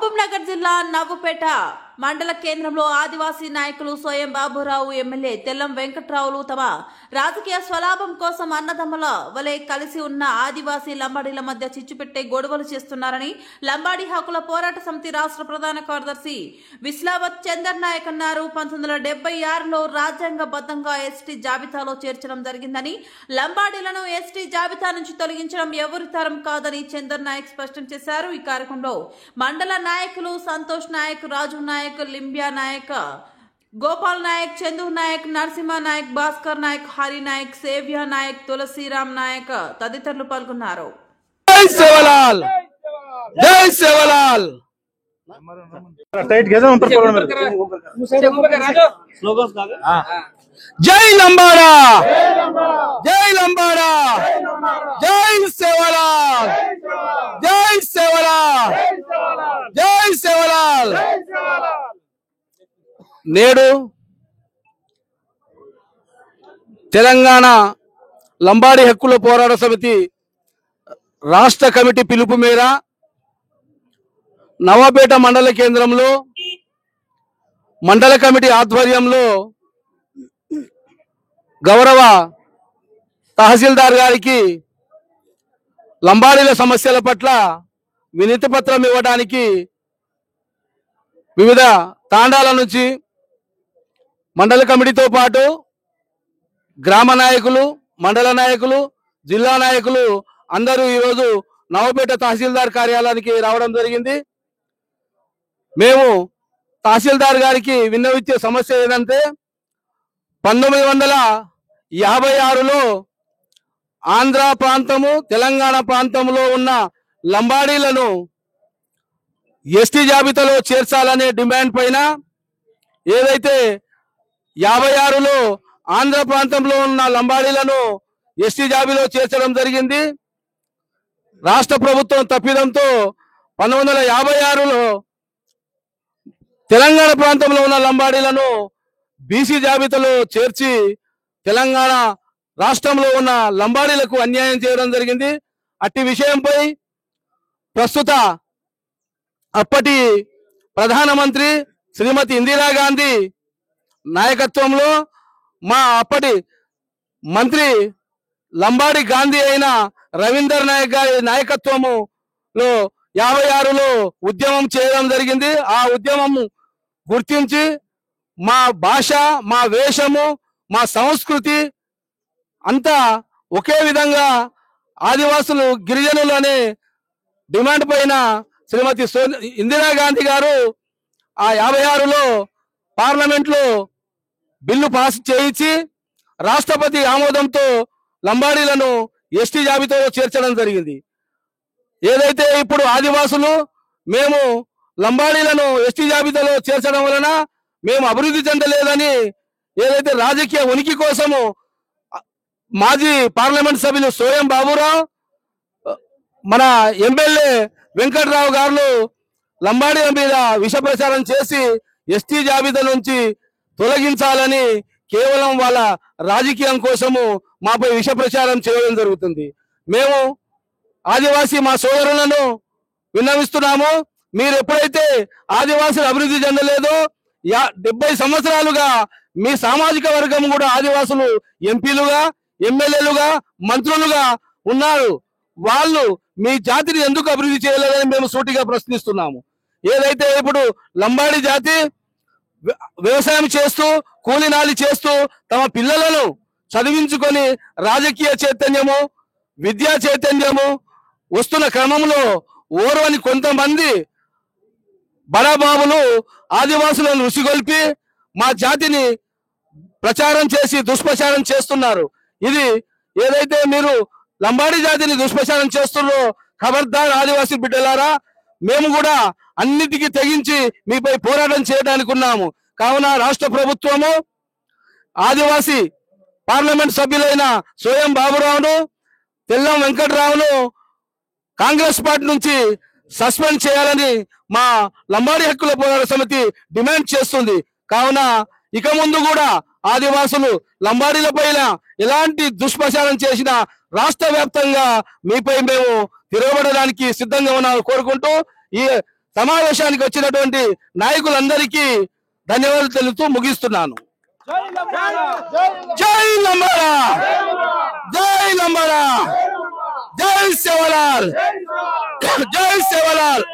మహబూబ్ నగర్ జిల్లా నవ్వుపేట మండల కేంద్రంలో ఆదివాసీ నాయకులు సోయం బాబురావు ఎమ్మెల్యే తెల్లం వెంకట్రావులు తమ రాజకీయ స్వలాభం కోసం అన్నదమ్ముల వలె కలిసి ఉన్న ఆదివాసీ లంబాడీల మధ్య చిచ్చుపెట్టే గొడవలు చేస్తున్నారని లంబాడీ హక్కుల పోరాట సమితి రాష్ట్ర ప్రధాన కార్యదర్శి విశ్లావత్ చందర్ నాయక్ అన్నారు. 1976లో రాజ్యాంగబద్ధంగా ఎస్టీ జాబితాలో చేర్చడం జరిగిందని, లంబాడీలను ఎస్టీ జాబితా నుంచి తొలగించడం ఎవరి తరం కాదని చందర్ నాయక్ స్పష్టం చేశారు. ఈ కార్యక్రమంలో మండల నాయకులు సంతోష్ నాయక్, రాజు నాయక్, లింబ్యా నాయక్, గోపాల్ నాయక్, చందు నాయక్, నరసింహ నాయక్, భాస్కర్ నాయక్, హరి నాయక్, సేవ్య నాయక్, తులసిరామ్ నాయక్ తదితరులు పాల్గొన్నారు. జై సేవలాల్, జై సేవలాల్. జై లంబాడా, జై లంబాడా, జై సేవలాల్, జై సేవలాల్, జై సేవలాల్. నేడు తెలంగాణ లంబాడి హక్కుల పోరాట సమితి రాష్ట్ర కమిటీ పిలుపు మేర నవాపేట మండల కేంద్రంలో మండల కమిటీ ఆధ్వర్యంలో గౌరవ తహసీల్దార్ గారికి లంబాడీల సమస్యల పట్ల వినతి పత్రం ఇవ్వడానికి వివిధ తాండాల నుంచి మండల కమిటీతో పాటు గ్రామ నాయకులు, మండల నాయకులు, జిల్లా నాయకులు అందరూ ఈరోజు నవపేట తహసీల్దార్ కార్యాలయానికి రావడం జరిగింది. మేము తహసీల్దార్ గారికి విన్నవించే సమస్య ఏంటంటే 1956లో ఆంధ్ర ప్రాంతము, తెలంగాణ ప్రాంతంలో ఉన్న లంబాడీలను ఎస్టీ జాబితాలో చేర్చాలనే డిమాండ్ పైన ఏదైతే 56లో ఆంధ్ర ప్రాంతంలో ఉన్న లంబాడీలను ఎస్టీ జాబితాలో చేర్చడం జరిగింది. రాష్ట్ర ప్రభుత్వం తప్పిదంతో 1956లో తెలంగాణ ప్రాంతంలో ఉన్న లంబాడీలను బీసీ జాబితాలో చేర్చి తెలంగాణ రాష్ట్రంలో ఉన్న లంబాడీలకు అన్యాయం చేయడం జరిగింది. అట్టి విషయంపై ప్రస్తుత అప్పటి ప్రధానమంత్రి శ్రీమతి ఇందిరాగాంధీ నాయకత్వంలో మా అప్పటి మంత్రి లంబాడి గాంధీ అయిన రవీందర్ నాయక్ గారి నాయకత్వములో 56లో ఉద్యమం చేయడం జరిగింది. ఆ ఉద్యమం గుర్తించి మా భాష, మా వేషము, మా సంస్కృతి అంతా ఒకే విధంగా ఆదివాసులు, గిరిజనులు అనే డిమాండ్ పైన శ్రీమతి ఇందిరాగాంధీ గారు ఆ 56లో పార్లమెంట్లో బిల్లు పాస్ చేయించి రాష్ట్రపతి ఆమోదంతో లంబాడీలను ఎస్టీ జాబితాలో చేర్చడం జరిగింది. ఏదైతే ఇప్పుడు ఆదివాసులు మేము లంబాడీలను ఎస్టీ జాబితాలో చేర్చడం వలన మేము అభివృద్ధి చెందలేదని ఏదైతే రాజకీయ ఉనికి కోసము మాజీ పార్లమెంట్ సభ్యులు సోయం బాబురావు, మన ఎమ్మెల్యే వెంకట్రావు గారు లంబాడీల మీద విష ప్రచారం చేసి ఎస్టీ జాబితా నుంచి తొలగించాలని కేవలం వాళ్ళ రాజకీయం కోసము మాపై విష ప్రచారం చేయడం జరుగుతుంది. మేము ఆదివాసీ మా సోదరులను విన్నవిస్తున్నాము. మీరు ఎప్పుడైతే ఆదివాసులు అభివృద్ధి చెందలేదో 70 సంవత్సరాలుగా మీ సామాజిక వర్గం కూడా ఆదివాసులు ఎంపీలుగా, ఎమ్మెల్యేలుగా, మంత్రులుగా ఉన్నారు. వాళ్ళు మీ జాతిని ఎందుకు అభివృద్ధి చేయలేదని మేము సూటిగా ప్రశ్నిస్తున్నాము. ఏదైతే ఇప్పుడు లంబాడి జాతి వ్యవసాయం చేస్తూ, కూలినాలి చేస్తూ తమ పిల్లలను చదివించుకొని రాజకీయ చైతన్యము, విద్యా చైతన్యము వస్తున్న క్రమంలో ఓర్వని కొంతమంది బడాబాబులు ఆదివాసులను రుసిగొల్పి మా జాతిని ప్రచారం చేసి దుష్ప్రచారం చేస్తున్నారు. ఇది ఏదైతే మీరు లంబాడి జాతిని దుష్ప్రచారం చేస్తున్నారో ఖబర్దార్ ఆదివాసీ బిడ్డలారా, మేము కూడా అన్నిటికీ తెగించి మీపై పోరాటం చేయడానికి ఉన్నాము. కావున రాష్ట్ర ప్రభుత్వము ఆదివాసీ పార్లమెంట్ సభ్యులైన సోయం బాబురావును, తెల్లం వెంకట్రావును కాంగ్రెస్ పార్టీ నుంచి సస్పెండ్ చేయాలని మా లంబాడి హక్కుల పోరాట సమితి డిమాండ్ చేస్తుంది. కావున ఇక ముందు కూడా ఆదివాసులు లంబాడీల పైన ఎలాంటి దుష్ప్రచారం చేసినా రాష్ట్ర వ్యాప్తంగా మీపై మేము తిరగబడడానికి సిద్ధంగా ఉన్నామని కోరుకుంటూ ఈ సమావేశానికి వచ్చినటువంటి నాయకులందరికీ ధన్యవాదాలు తెలుపుతూ ముగిస్తున్నాను. జై లంబాడా, జై లంబాడా, జై సేవలాల్, జై సేవలాల్.